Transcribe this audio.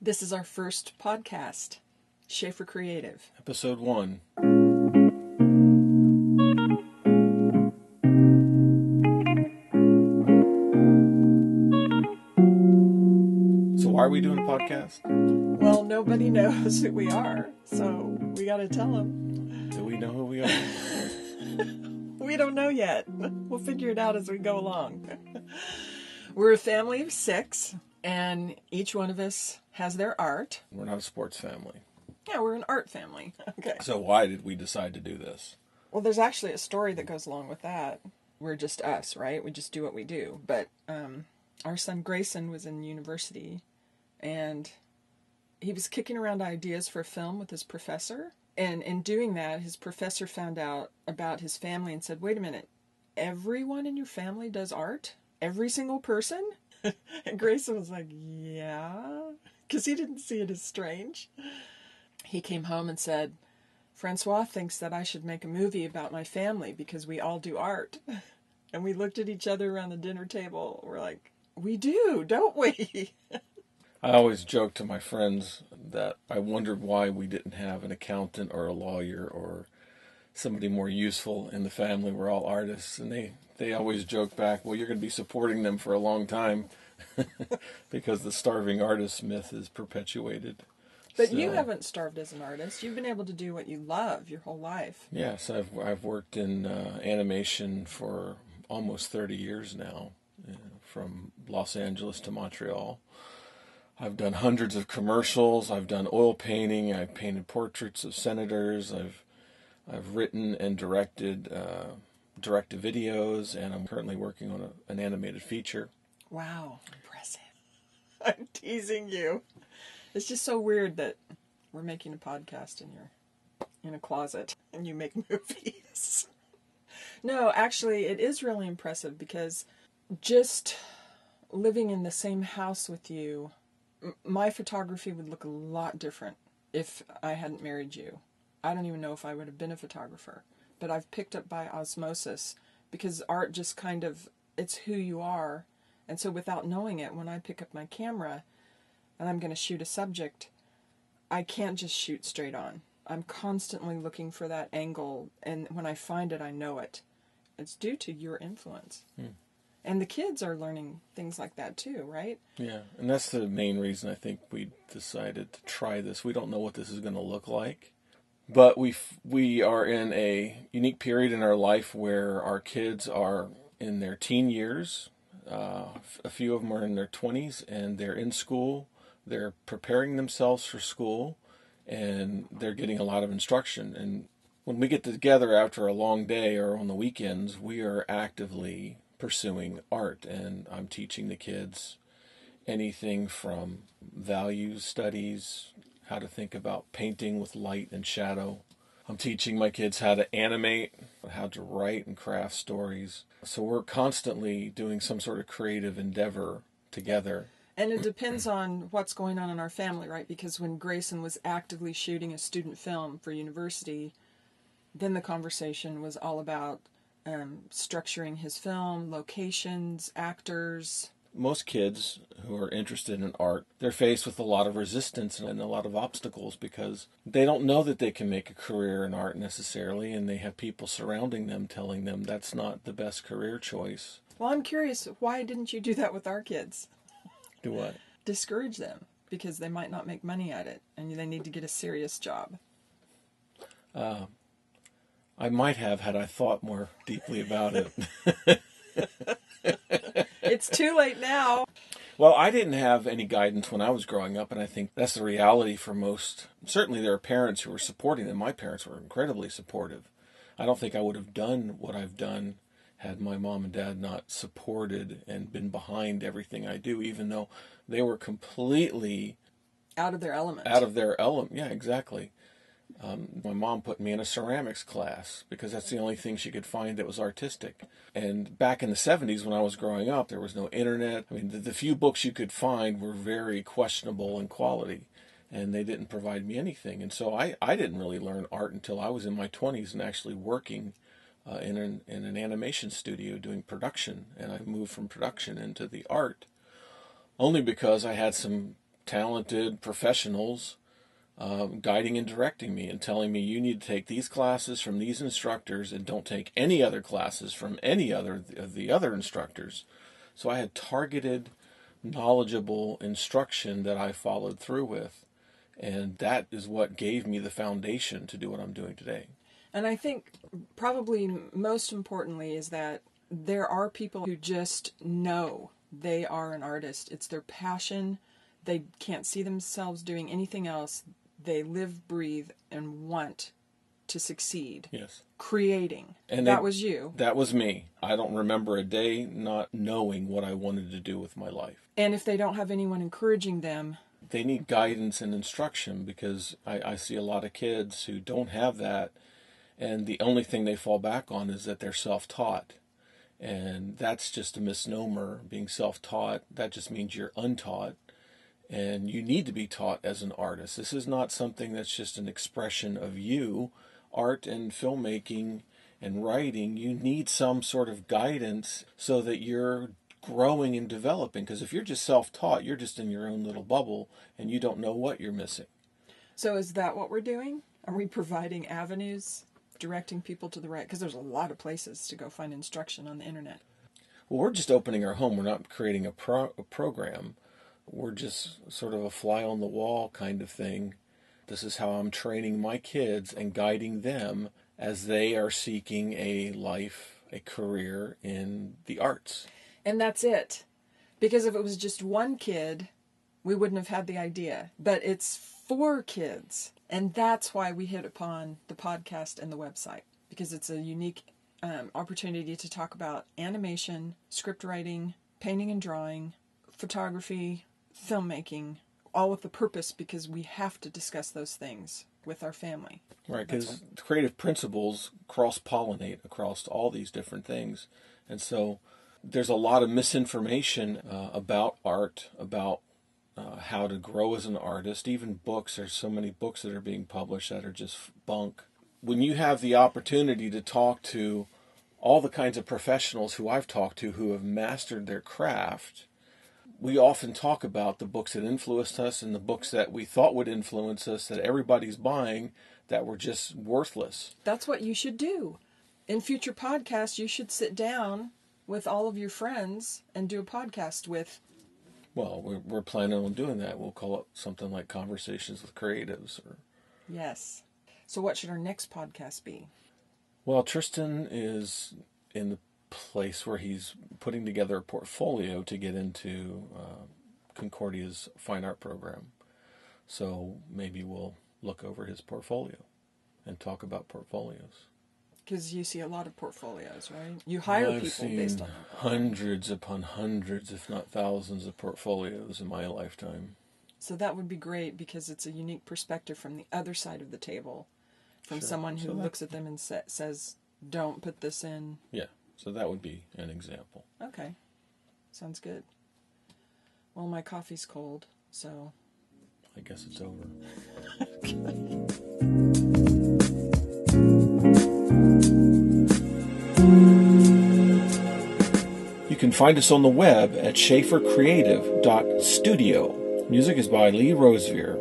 This is our first podcast, Shaffer Creative. Episode 1. So why are we doing a podcast? Well, nobody knows who we are, so we got to tell them. Do we know who we are? We don't know yet. We'll figure it out as we go along. We're a family of 6, and each one of us has their art. We're not a sports family. Yeah, we're an art family. Okay. So why did we decide to do this? Well, there's actually a story that goes along with that. We're just us, right? We just do what we do. But our son Grayson was in university, and he was kicking around ideas for a film with his professor. And in doing that, his professor found out about his family and said, wait a minute, everyone in your family does art? Every single person? And Grayson was like, yeah, because he didn't see it as strange. He came home and said, Francois thinks that I should make a movie about my family because we all do art. And we looked at each other around the dinner table. We're like, we do, don't we? I always joke to my friends that I wondered why we didn't have an accountant or a lawyer or somebody more useful in the family. We're all artists, and they always joke back, well, you're going to be supporting them for a long time because the starving artist myth is perpetuated. But you haven't starved as an artist. You've been able to do what you love your whole life. Yes, I've worked in animation for almost 30 years now, from Los Angeles to Montreal. I've done hundreds of commercials. I've done oil painting. I've painted portraits of senators. I've written and directed videos, and I'm currently working on an animated feature. Wow, impressive. I'm teasing you. It's just so weird that we're making a podcast and you're in a closet and you make movies. No, actually, it is really impressive because just living in the same house with you, my photography would look a lot different if I hadn't married you. I don't even know if I would have been a photographer, but I've picked up by osmosis because art just kind of, it's who you are. And so without knowing it, when I pick up my camera and I'm going to shoot a subject, I can't just shoot straight on. I'm constantly looking for that angle, and when I find it, I know it. It's due to your influence. And the kids are learning things like that too, right? Yeah, and that's the main reason I think we decided to try this. We don't know what this is going to look like, but we are in a unique period in our life where our kids are in their teen years. A few of them are in their 20s, and they're in school. They're preparing themselves for school, and they're getting a lot of instruction. And when we get together after a long day or on the weekends, we are actively pursuing art, and I'm teaching the kids anything from value studies, how to think about painting with light and shadow. I'm teaching my kids how to animate, how to write and craft stories. So we're constantly doing some sort of creative endeavor together. And it depends on what's going on in our family, right? Because when Grayson was actively shooting a student film for university, then the conversation was all about structuring his film, locations, actors. Most kids who are interested in art, they're faced with a lot of resistance and a lot of obstacles because they don't know that they can make a career in art necessarily, and they have people surrounding them telling them that's not the best career choice. Well, I'm curious, why didn't you do that with our kids? Do what? Discourage them because they might not make money at it and they need to get a serious job. I might have had I thought more deeply about it. It's too late now. Well, I didn't have any guidance when I was growing up, and I think that's the reality for most. Certainly there are parents who were supporting them. My parents were incredibly supportive. I don't think I would have done what I've done had my mom and dad not supported and been behind everything I do, even though they were completely out of their element. Yeah, exactly. My mom put me in a ceramics class because that's the only thing she could find that was artistic. And back in the 70s when I was growing up, there was no internet. I mean, the few books you could find were very questionable in quality, and they didn't provide me anything. And so I didn't really learn art until I was in my 20s and actually working in an animation studio doing production. And I moved from production into the art only because I had some talented professionals guiding and directing me and telling me, you need to take these classes from these instructors and don't take any other classes from any other of the other instructors. So I had targeted, knowledgeable instruction that I followed through with. And that is what gave me the foundation to do what I'm doing today. And I think probably most importantly is that there are people who just know they are an artist. It's their passion. They can't see themselves doing anything else. They live, breathe, and want to succeed. Yes. Creating. And that was you. That was me. I don't remember a day not knowing what I wanted to do with my life. And if they don't have anyone encouraging them, they need guidance and instruction, because I see a lot of kids who don't have that, and the only thing they fall back on is that they're self-taught. And that's just a misnomer, being self-taught. That just means you're untaught. And you need to be taught as an artist. This is not something that's just an expression of you. Art and filmmaking and writing, you need some sort of guidance so that you're growing and developing. Because if you're just self-taught, you're just in your own little bubble and you don't know what you're missing. So is that what we're doing? Are we providing avenues, directing people to the right? Because there's a lot of places to go find instruction on the internet. Well, we're just opening our home. We're not creating a program. We're just sort of a fly on the wall kind of thing. This is how I'm training my kids and guiding them as they are seeking a life, a career in the arts. And that's it. Because if it was just one kid, we wouldn't have had the idea. But it's 4 kids. And that's why we hit upon the podcast and the website. Because it's a unique opportunity to talk about animation, script writing, painting and drawing, photography, filmmaking, all with the purpose because we have to discuss those things with our family. Right, because creative principles cross-pollinate across all these different things. And so there's a lot of misinformation about art, about how to grow as an artist. Even books, there's so many books that are being published that are just bunk. When you have the opportunity to talk to all the kinds of professionals who I've talked to who have mastered their craft, we often talk about the books that influenced us and the books that we thought would influence us that everybody's buying that were just worthless. That's what you should do. In future podcasts, you should sit down with all of your friends and do a podcast with... Well, we're planning on doing that. We'll call it something like Conversations with Creatives. Yes. So what should our next podcast be? Well, Tristan is in the place where he's putting together a portfolio to get into Concordia's fine art program. So maybe we'll look over his portfolio and talk about portfolios. Because you see a lot of portfolios, right? You hire people based on them. Hundreds upon hundreds, if not thousands, of portfolios in my lifetime. So that would be great because it's a unique perspective from the other side of the table, from someone who looks at them and says, "Don't put this in." Yeah. So that would be an example. Okay. Sounds good. Well, my coffee's cold, so... I guess it's over. You can find us on the web at shaffercreative.studio. Music is by Lee Rosevear.